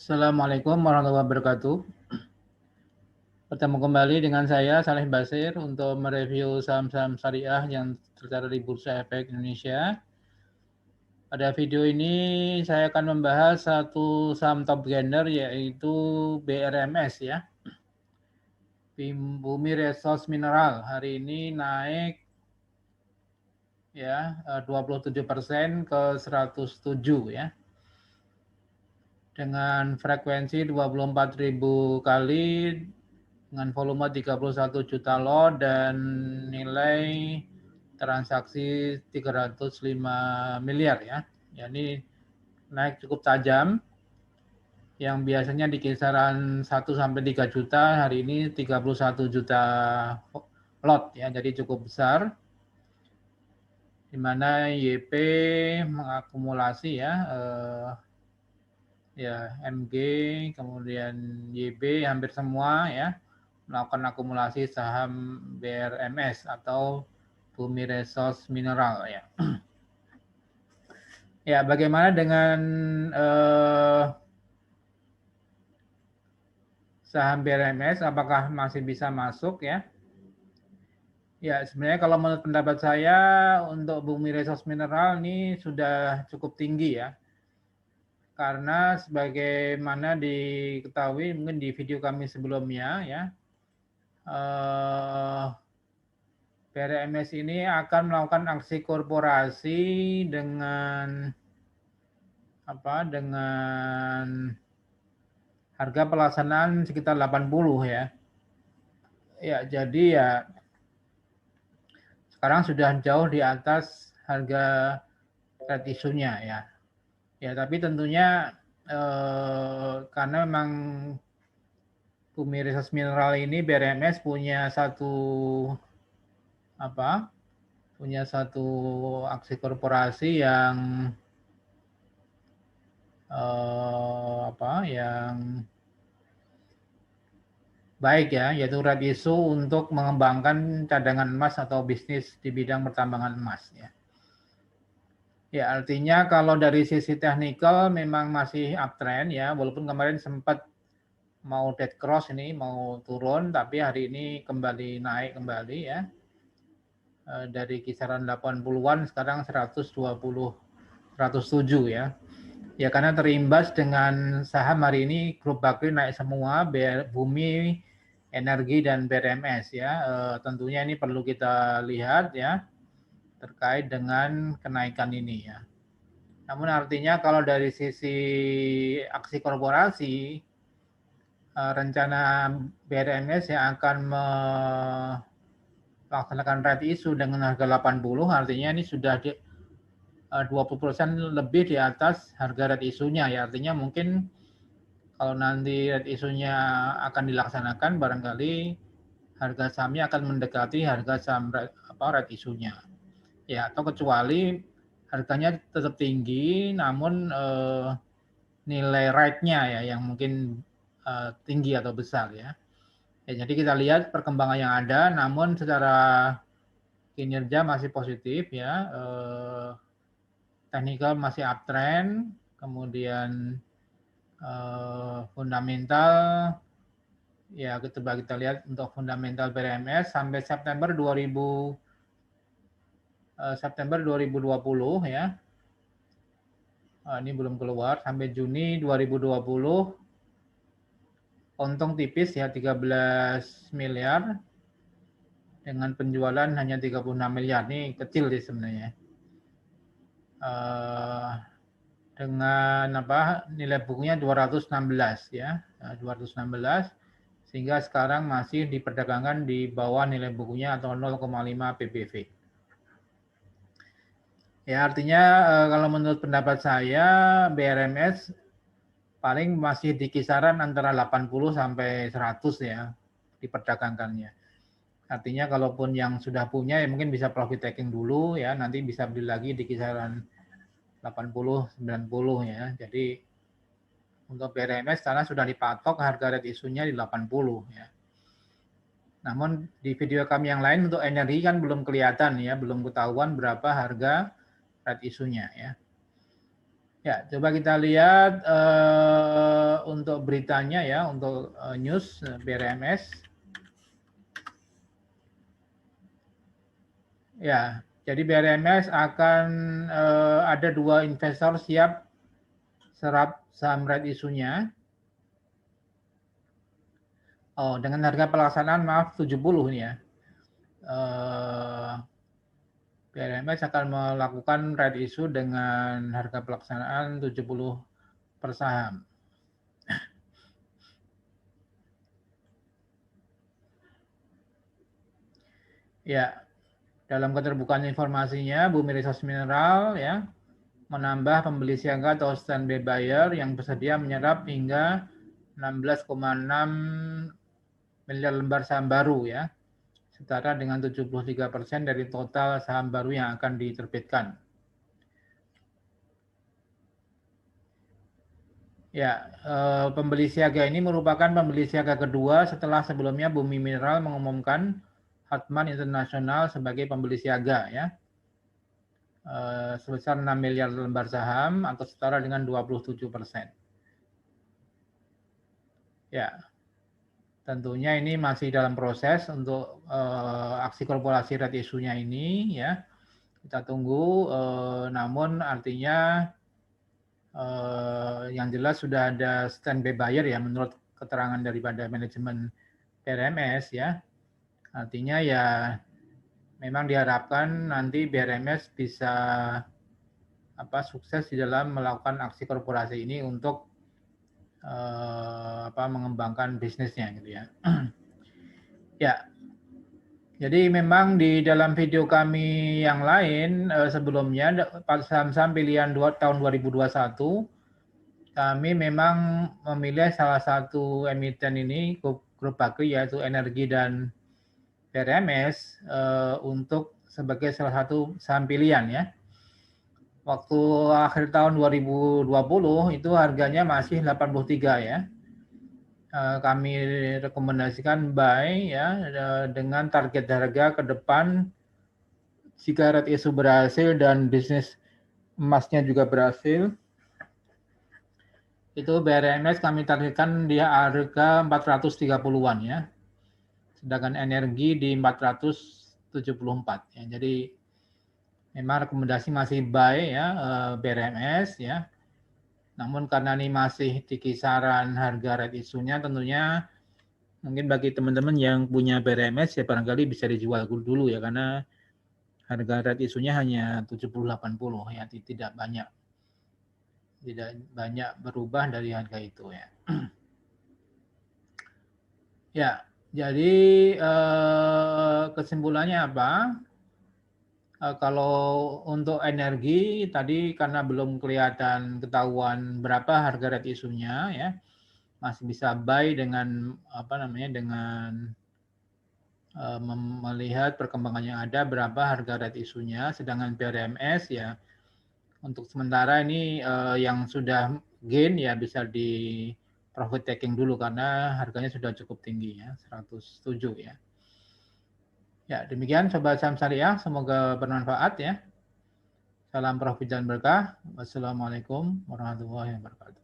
Assalamualaikum warahmatullahi wabarakatuh. Bertemu kembali dengan saya Saleh Basir untuk mereview saham-saham syariah yang tercatat di Bursa Efek Indonesia. Pada video ini saya akan membahas satu saham top gainer yaitu BRMS ya. Bumi Resource Mineral hari ini naik ya 27% ke 107 ya. Dengan frekuensi 24.000 kali dengan volume 31 juta lot dan nilai transaksi 305 miliar ya. Jadi naik cukup tajam. Yang biasanya di kisaran 1 sampai 3 juta, hari ini 31 juta lot ya. Jadi cukup besar. Di mana YP mengakumulasi ya MG kemudian YB hampir semua ya melakukan akumulasi saham BRMS atau Bumi Resource Mineral ya. Ya, bagaimana dengan saham BRMS? Apakah masih bisa masuk ya? Ya, sebenarnya kalau menurut pendapat saya untuk Bumi Resource Mineral ini sudah cukup tinggi ya. Karena sebagaimana diketahui mungkin di video kami sebelumnya ya, BRMS ini akan melakukan aksi korporasi dengan harga pelaksanaan sekitar 80 ya. Ya, jadi ya sekarang sudah jauh di atas harga red issue-nya ya. Ya, tapi tentunya karena memang Bumi Resource Mineral ini BRMS punya satu aksi korporasi yang yang baik ya, yaitu red issue untuk mengembangkan cadangan emas atau bisnis di bidang pertambangan emas ya. Ya, artinya kalau dari sisi teknikal memang masih uptrend ya, walaupun kemarin sempat mau dead cross ini, mau turun, tapi hari ini kembali naik kembali ya. Dari kisaran 80-an sekarang 120, 107 ya. Ya karena terimbas dengan saham hari ini grup Bakri naik semua, Bumi, Energi dan BRMS ya. Tentunya ini perlu kita lihat ya terkait dengan kenaikan ini ya. Namun artinya kalau dari sisi aksi korporasi rencana BRMS yang akan melaksanakan red issue dengan harga 80 artinya ini sudah 20% lebih di atas harga red issue-nya ya. Artinya mungkin kalau nanti red issue-nya akan dilaksanakan barangkali harga sahamnya akan mendekati harga saham red issue-nya. Ya, atau kecuali harganya tetap tinggi namun nilai right-nya ya yang mungkin tinggi atau besar ya. Ya, jadi kita lihat perkembangan yang ada namun secara kinerja masih positif ya. Teknikal masih uptrend, kemudian fundamental ya coba kita lihat untuk fundamental BRMS sampai September 2020 ya. Ini belum keluar sampai Juni 2020 untung tipis ya 13 miliar dengan penjualan hanya 36 miliar. Ini kecil sih sebenarnya. Dengan nilai bukunya 216 ya. 216 sehingga sekarang masih diperdagangkan di bawah nilai bukunya atau 0,5 PBV. Ya artinya kalau menurut pendapat saya BRMS paling masih di kisaran antara 80 sampai 100 ya diperdagangkannya. Artinya kalaupun yang sudah punya ya mungkin bisa profit taking dulu ya, nanti bisa beli lagi di kisaran 80 90 ya. Jadi untuk BRMS karena sudah dipatok harga red issue-nya di 80 ya. Namun di video kami yang lain untuk energi kan belum kelihatan ya, belum ketahuan berapa harga red issue-nya ya. Ya, coba kita lihat untuk beritanya ya, untuk news BRMS. Ya, jadi BRMS akan ada 2 investor siap serap saham red isunya. Oh, dengan harga pelaksanaan maaf 70 nih ya. BRMS akan melakukan red issue dengan harga pelaksanaan 70 per saham. Ya, dalam keterbukaan informasinya, Bumi Resource Mineral ya menambah pembeli siaga atau standby buyer yang bersedia menyerap hingga 16,6 miliar lembar saham baru ya, setara dengan 73% dari total saham baru yang akan diterbitkan. Ya, pembeli siaga ini merupakan pembeli siaga kedua setelah sebelumnya Bumi Mineral mengumumkan Hartmann International sebagai pembeli siaga ya, sebesar 6 miliar lembar saham atau setara dengan 27%. Ya, tentunya ini masih dalam proses untuk aksi korporasi red issue-nya ini ya. Kita tunggu, namun artinya yang jelas sudah ada standby buyer ya menurut keterangan daripada manajemen BRMS ya. Artinya ya memang diharapkan nanti BRMS bisa sukses di dalam melakukan aksi korporasi ini untuk mengembangkan bisnisnya gitu ya. Ya, jadi memang di dalam video kami yang lain sebelumnya saham-saham pilihan tahun 2021 kami memang memilih salah satu emiten ini grup Bakri yaitu Energi dan BRMS untuk sebagai salah satu saham pilihan ya. Waktu akhir tahun 2020 itu harganya masih 83 ya. Kami rekomendasikan buy ya dengan target harga ke depan jika red issue berhasil dan bisnis emasnya juga berhasil. Itu BRMS kami targetkan di harga 430-an ya. Sedangkan energi di 474 ya. Jadi memang rekomendasi masih buy ya BRMS ya. Namun karena ini masih di kisaran harga red issue-nya tentunya mungkin bagi teman-teman yang punya BRMS ya barangkali bisa dijual dulu ya karena harga red issue-nya hanya 70-80 ya, tidak banyak berubah dari harga itu ya. Ya, jadi kesimpulannya apa? Kalau untuk energi tadi karena belum kelihatan ketahuan berapa harga red issue-nya ya, masih bisa buy dengan dengan melihat perkembangan yang ada berapa harga red issue-nya, sedangkan BRMS ya untuk sementara ini yang sudah gain ya bisa di profit taking dulu karena harganya sudah cukup tinggi ya, 107 ya. Ya, demikian Sobat Saham Syariah, semoga bermanfaat ya. Salam profit dan berkah. Wassalamualaikum warahmatullahi wabarakatuh.